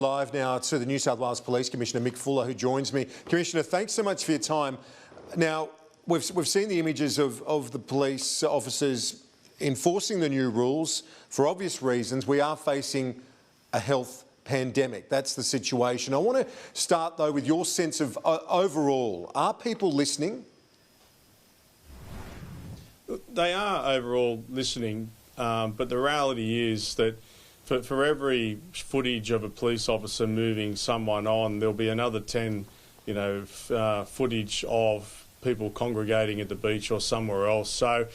Live now to the New South Wales Police Commissioner, Mick, who joins me. Commissioner, thanks so much for your time. Now, we've seen the images of the police officers enforcing the new rules for obvious reasons. We are facing a health pandemic. That's the situation. I want to start, though, with your sense of overall. Are people listening? They are overall listening, but the reality is that for every footage of a police officer moving someone on, there'll be another 10, footage of people congregating at the beach or somewhere else. So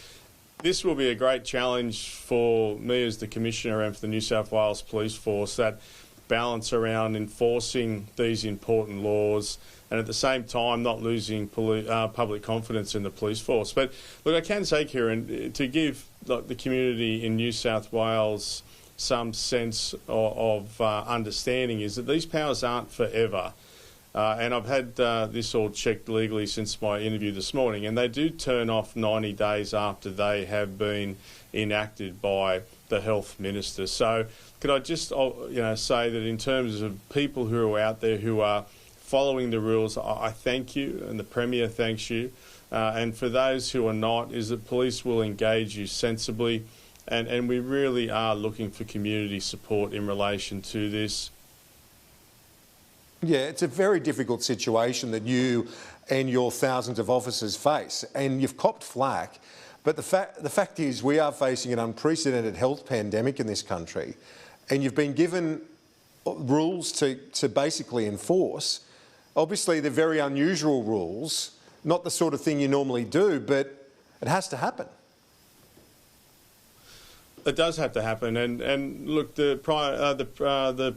this will be a great challenge for me as the Commissioner and for the New South Wales Police Force, that balance around enforcing these important laws and at the same time not losing public confidence in the police force. But look, I can say, Kieran, to give the community in New South Wales some sense of understanding, is that these powers aren't forever. And I've had this all checked legally since my interview this morning, and they do turn off 90 days after they have been enacted by the Health Minister. So could I just say that in terms of people who are out there who are following the rules, I thank you, and the Premier thanks you. And for those who are not, is that police will engage you sensibly. And we really are looking for community support in relation to this. Yeah, it's a very difficult situation that you and your thousands of officers face, and you've copped flack. But the fact is, we are facing an unprecedented health pandemic in this country, and you've been given rules to basically enforce. Obviously, they're very unusual rules, not the sort of thing you normally do, but it has to happen. It does have to happen, and look, the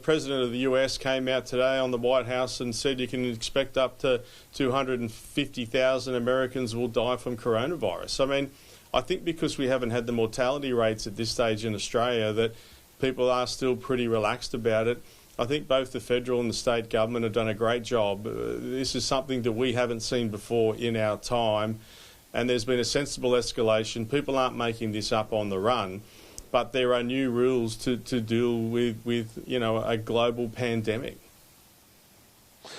president of the US came out today on the White House and said you can expect up to 250,000 Americans will die from coronavirus. I mean, I think because we haven't had the mortality rates at this stage in Australia, that people are still pretty relaxed about it. I think both the federal and the state government have done a great job. This is something that we haven't seen before in our time, and there's been a sensible escalation. People aren't making this up on the run. But there are new rules to deal with a global pandemic.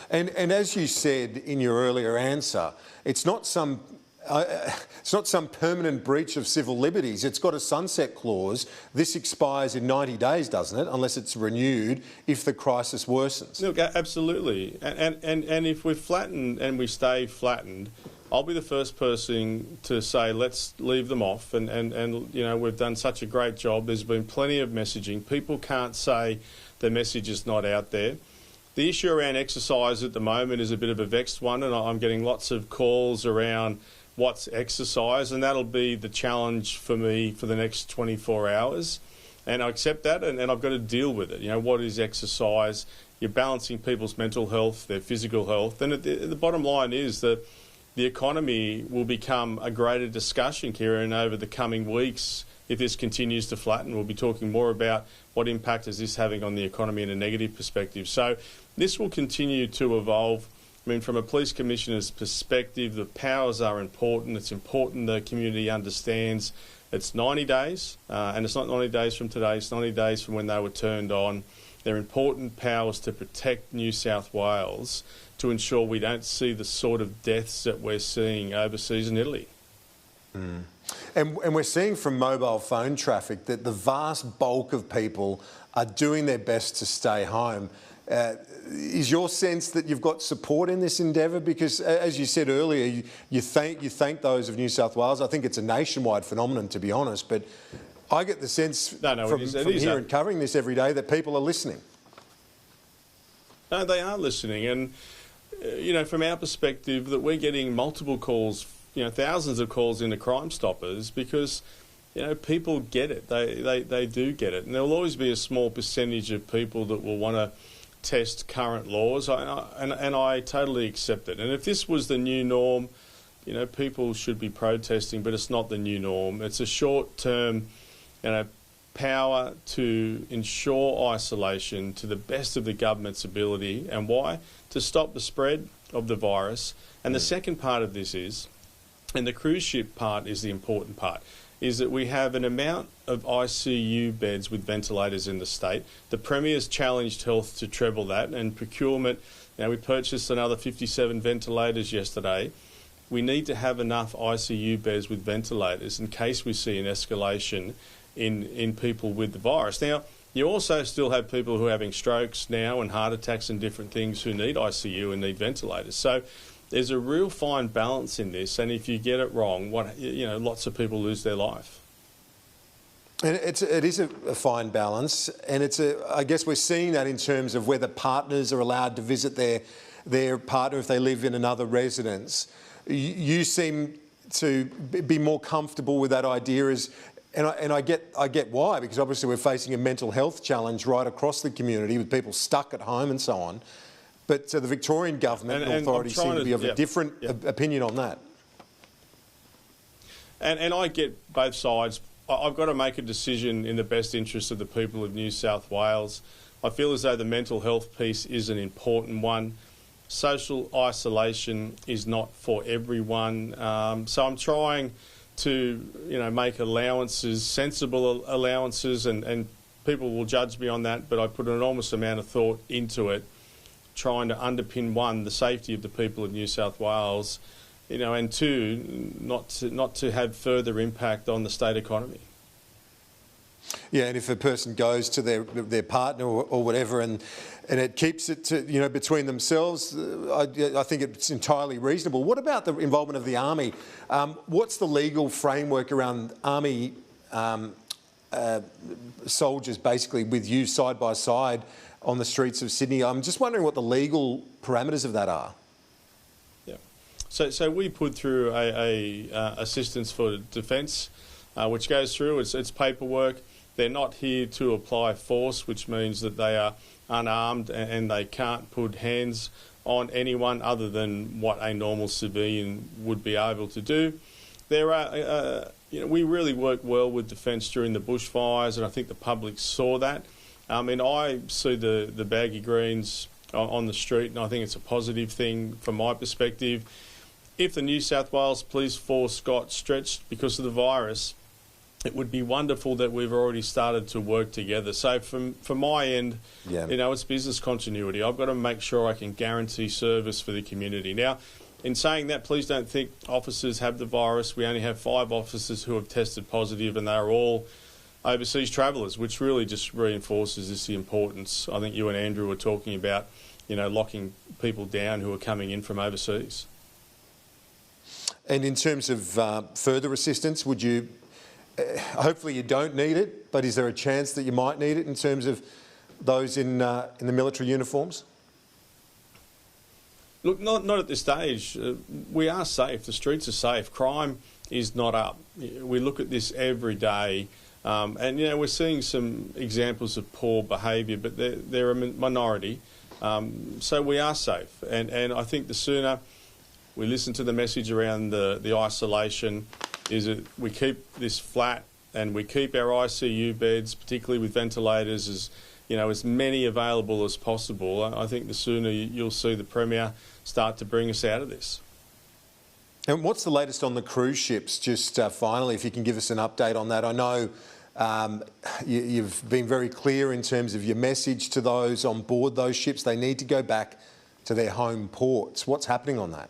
And as you said in your earlier answer, it's not some permanent breach of civil liberties. It's got a sunset clause. This expires in 90 days, doesn't it? Unless it's renewed if the crisis worsens. Look, absolutely. And if we're flattened and we stay flattened, I'll be the first person to say let's leave them off, and we've done such a great job. There's been plenty of messaging. People can't say the message is not out there. The issue around exercise at the moment is a bit of a vexed one, and I'm getting lots of calls around what's exercise, and that'll be the challenge for me for the next 24 hours. And I accept that, and I've got to deal with it. What is exercise? You're balancing people's mental health, their physical health, and the bottom line is that the economy will become a greater discussion, Kieran, over the coming weeks. If this continues to flatten, we'll be talking more about what impact is this having on the economy in a negative perspective. So this will continue to evolve. I mean, from a police commissioner's perspective, the powers are important. It's important the community understands it's 90 days, and it's not 90 days from today, it's 90 days from when they were turned on. They're important powers to protect New South Wales, to ensure we don't see the sort of deaths that we're seeing overseas in Italy. Mm. And we're seeing from mobile phone traffic that the vast bulk of people are doing their best to stay home. Is your sense that you've got support in this endeavour? Because, as you said earlier, you thank those of New South Wales. I think it's a nationwide phenomenon, to be honest, but I get the sense from here and covering this every day that people are listening. No, they are listening, and from our perspective, that we're getting multiple calls, thousands of calls into Crime Stoppers because, people get it. They do get it, and there'll always be a small percentage of people that will want to test current laws, and I totally accept it. And if this was the new norm, people should be protesting, but it's not the new norm. It's a short-term, power to ensure isolation to the best of the government's ability. And why? To stop the spread of the virus. And the second part of this is, and the cruise ship part is the important part, is that we have an amount of ICU beds with ventilators in the state. The Premier's challenged Health to treble that, and procurement, we purchased another 57 ventilators yesterday. We need to have enough ICU beds with ventilators in case we see an escalation in people with the virus. Now, you also still have people who are having strokes now and heart attacks and different things who need ICU and need ventilators. So there's a real fine balance in this, and if you get it wrong, lots of people lose their life. And it is a fine balance, and I guess we're seeing that in terms of whether partners are allowed to visit their partner if they live in another residence. You seem to be more comfortable with that idea, and I get why, because obviously we're facing a mental health challenge right across the community with people stuck at home and so on. But the Victorian government and authorities seem to be of a different opinion on that. And I get both sides. I've got to make a decision in the best interest of the people of New South Wales. I feel as though the mental health piece is an important one. Social isolation is not for everyone. So I'm trying to, make allowances, sensible allowances, and people will judge me on that, but I put an enormous amount of thought into it, trying to underpin, one, the safety of the people of New South Wales, and two, not to have further impact on the state economy. Yeah, and if a person goes to their partner or whatever, and it keeps it to, between themselves, I think it's entirely reasonable. What about the involvement of the Army? What's the legal framework around Army soldiers basically with you side by side on the streets of Sydney? I'm just wondering what the legal parameters of that are. Yeah, so we put through a assistance for defence, which goes through its paperwork. They're not here to apply force, which means that they are unarmed and they can't put hands on anyone other than what a normal civilian would be able to do. There are, we really worked well with defence during the bushfires, and I think the public saw that. I see the baggy greens on the street, and I think it's a positive thing from my perspective. If the New South Wales Police Force got stretched because of the virus, it would be wonderful that we've already started to work together. So from my end, it's business continuity. I've got to make sure I can guarantee service for the community. Now, in saying that, please don't think officers have the virus. We only have 5 officers who have tested positive, and they're all overseas travellers, which really just reinforces the importance. I think you and Andrew were talking about, locking people down who are coming in from overseas. And in terms of further assistance, would you... hopefully you don't need it, but is there a chance that you might need it in terms of those in the military uniforms? Look, not at this stage. We are safe. The streets are safe. Crime is not up. We look at this every day, and we're seeing some examples of poor behaviour, but they're a minority. So we are safe, and I think the sooner we listen to the message around the isolation, is that we keep this flat and we keep our ICU beds, particularly with ventilators, as many available as possible. I think the sooner you'll see the Premier start to bring us out of this. And what's the latest on the cruise ships? Just finally, if you can give us an update on that. I know you've been very clear in terms of your message to those on board those ships. They need to go back to their home ports. What's happening on that?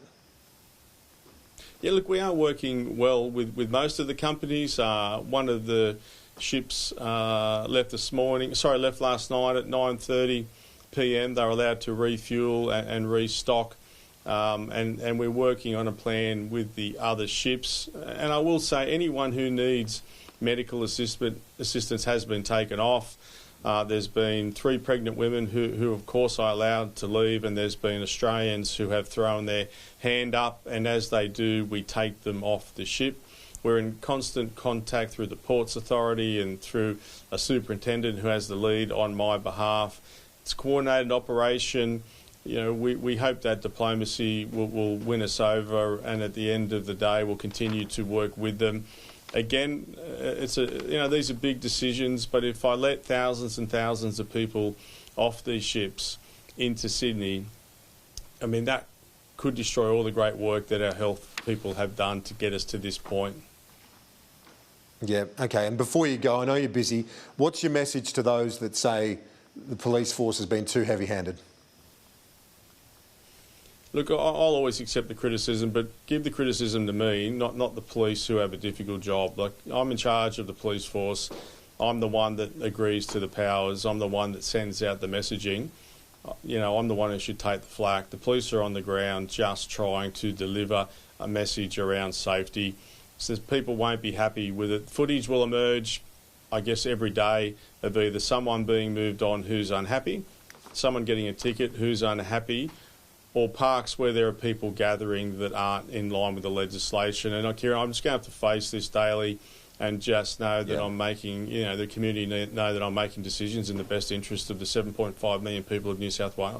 Yeah, look, we are working well with most of the companies. One of the ships left last night at 9:30 p.m. They're allowed to refuel and restock, and we're working on a plan with the other ships. And I will say, anyone who needs medical assistance has been taken off. There's been 3 pregnant women who of course I allowed to leave, and there's been Australians who have thrown their hand up, and as they do, we take them off the ship. We're in constant contact through the Ports Authority and through a superintendent who has the lead on my behalf. It's a coordinated operation. We hope that diplomacy will win us over, and at the end of the day, we'll continue to work with them. Again, these are big decisions, but if I let thousands and thousands of people off these ships into Sydney, that could destroy all the great work that our health people have done to get us to this point. Yeah, okay. And before you go, I know you're busy. What's your message to those that say the police force has been too heavy-handed? Look, I'll always accept the criticism, but give the criticism to me, not the police who have a difficult job. Like, I'm in charge of the police force. I'm the one that agrees to the powers. I'm the one that sends out the messaging. You know, I'm the one who should take the flak. The police are on the ground just trying to deliver a message around safety. So people won't be happy with it. Footage will emerge, I guess, every day of either someone being moved on who's unhappy, someone getting a ticket who's unhappy, or parks where there are people gathering that aren't in line with the legislation. And Kieran, I'm just going to have to face this daily and just know that I'm making, you know, the community know that I'm making decisions in the best interest of the 7.5 million people of New South Wales.